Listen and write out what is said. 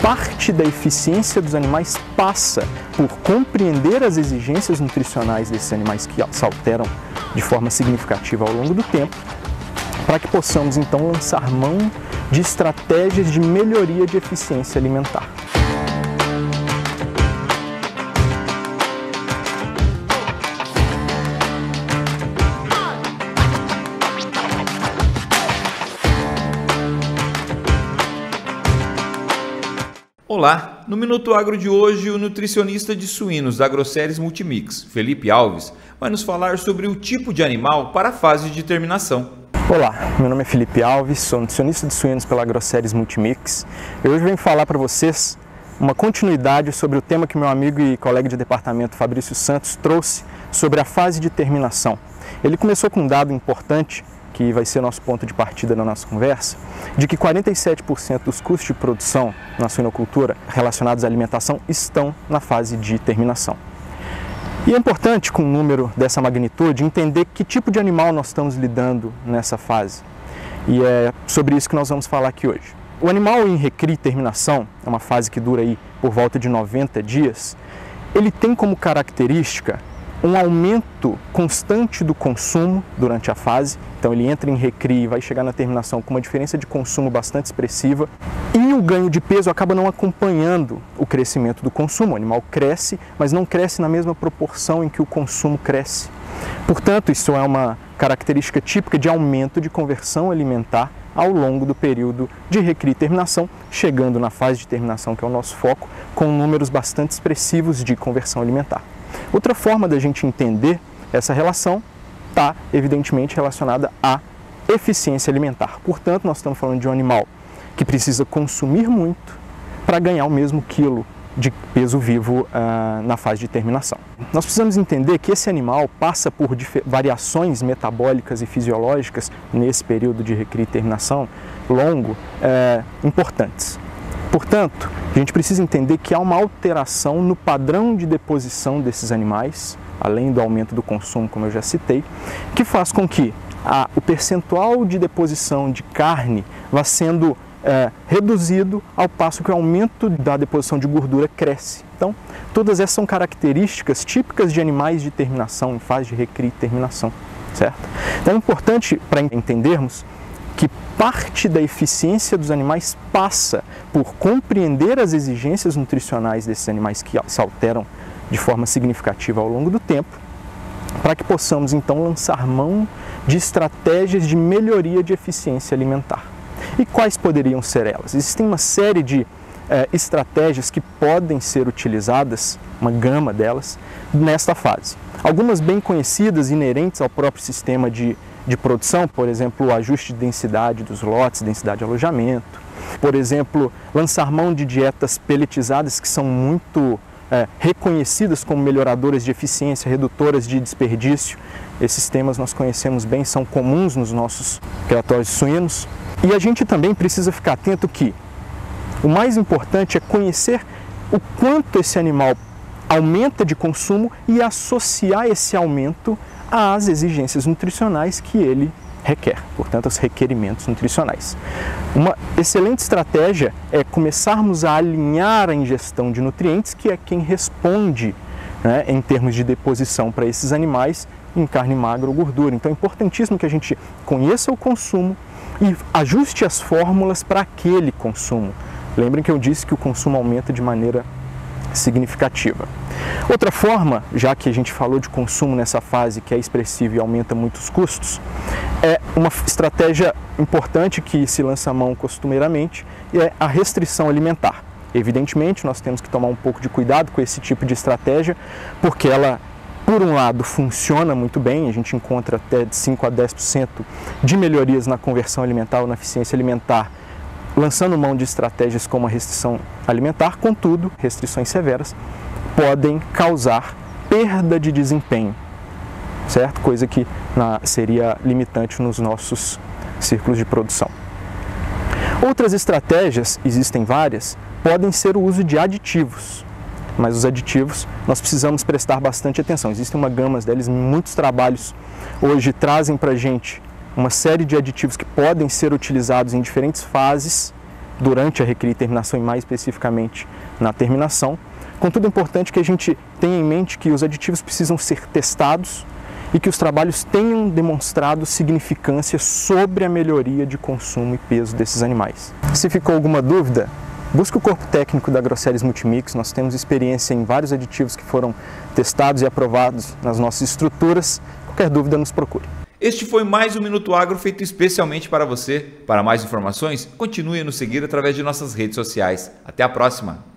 parte da eficiência dos animais passa por compreender as exigências nutricionais desses animais que se alteram de forma significativa ao longo do tempo, para que possamos então lançar mão de estratégias de melhoria de eficiência alimentar. Olá! No Minuto Agro de hoje, o nutricionista de suínos da Agroceres Multimix, Felipe Alves, vai nos falar sobre o tipo de animal para a fase de terminação. Olá, meu nome é Felipe Alves, sou nutricionista de suínos pela Agroceres Multimix. Eu hoje venho falar para vocês uma continuidade sobre o tema que meu amigo e colega de departamento Fabrício Santos trouxe sobre a fase de terminação. Ele começou com um dado importante, que vai ser nosso ponto de partida na nossa conversa, de que 47% dos custos de produção na suinocultura relacionados à alimentação estão na fase de terminação. E é importante, com um número dessa magnitude, entender que tipo de animal nós estamos lidando nessa fase. E é sobre isso que nós vamos falar aqui hoje. O animal em recria e terminação, é uma fase que dura aí por volta de 90 dias, ele tem como característica um aumento constante do consumo durante a fase. Então ele entra em recria e vai chegar na terminação com uma diferença de consumo bastante expressiva, e o ganho de peso acaba não acompanhando o crescimento do consumo. O animal cresce, mas não cresce na mesma proporção em que o consumo cresce. Portanto, isso é uma característica típica de aumento de conversão alimentar ao longo do período de recria e terminação, chegando na fase de terminação, que é o nosso foco, com números bastante expressivos de conversão alimentar. Outra forma da gente entender essa relação está, evidentemente, relacionada à eficiência alimentar. Portanto, nós estamos falando de um animal que precisa consumir muito para ganhar o mesmo quilo de peso vivo na fase de terminação. Nós precisamos entender que esse animal passa por variações metabólicas e fisiológicas nesse período de recria e terminação longo, importantes. Portanto, a gente precisa entender que há uma alteração no padrão de deposição desses animais, além do aumento do consumo, como eu já citei, que faz com que o percentual de deposição de carne vá sendo reduzido ao passo que o aumento da deposição de gordura cresce. Então, todas essas são características típicas de animais de terminação, em fase de recria e terminação, certo? Então é importante para entendermos que parte da eficiência dos animais passa por compreender as exigências nutricionais desses animais que se alteram de forma significativa ao longo do tempo, para que possamos então lançar mão de estratégias de melhoria de eficiência alimentar. E quais poderiam ser elas? Existem uma série de estratégias que podem ser utilizadas, uma gama delas, nesta fase. Algumas bem conhecidas, inerentes ao próprio sistema de produção, por exemplo, o ajuste de densidade dos lotes, densidade de alojamento, por exemplo, lançar mão de dietas peletizadas que são muito reconhecidas como melhoradoras de eficiência, redutoras de desperdício. Esses temas nós conhecemos bem, são comuns nos nossos criatórios de suínos. E a gente também precisa ficar atento que o mais importante é conhecer o quanto esse animal aumenta de consumo e associar esse aumento às exigências nutricionais que ele requer, portanto, aos requerimentos nutricionais. Uma excelente estratégia é começarmos a alinhar a ingestão de nutrientes, que é quem responde, né, em termos de deposição para esses animais em carne magra ou gordura. Então é importantíssimo que a gente conheça o consumo e ajuste as fórmulas para aquele consumo. Lembrem que eu disse que o consumo aumenta de maneira significativa. Outra forma, já que a gente falou de consumo nessa fase que é expressivo e aumenta muitos custos, é uma estratégia importante que se lança a mão costumeiramente, é a restrição alimentar. Evidentemente, nós temos que tomar um pouco de cuidado com esse tipo de estratégia, porque ela, por um lado, funciona muito bem, a gente encontra até de 5 a 10% de melhorias na conversão alimentar ou na eficiência alimentar, lançando mão de estratégias como a restrição alimentar. Contudo, restrições severas podem causar perda de desempenho, certo? Coisa que seria limitante nos nossos círculos de produção. Outras estratégias, existem várias, podem ser o uso de aditivos, mas os aditivos nós precisamos prestar bastante atenção. Existem uma gama deles, muitos trabalhos hoje trazem para a gente uma série de aditivos que podem ser utilizados em diferentes fases durante a recria e terminação e mais especificamente na terminação. Contudo, é importante que a gente tenha em mente que os aditivos precisam ser testados e que os trabalhos tenham demonstrado significância sobre a melhoria de consumo e peso desses animais. Se ficou alguma dúvida, busque o corpo técnico da Grosseries Multimix. Nós temos experiência em vários aditivos que foram testados e aprovados nas nossas estruturas. Qualquer dúvida, nos procure. Este foi mais um Minuto Agro feito especialmente para você. Para mais informações, continue a nos seguir através de nossas redes sociais. Até a próxima!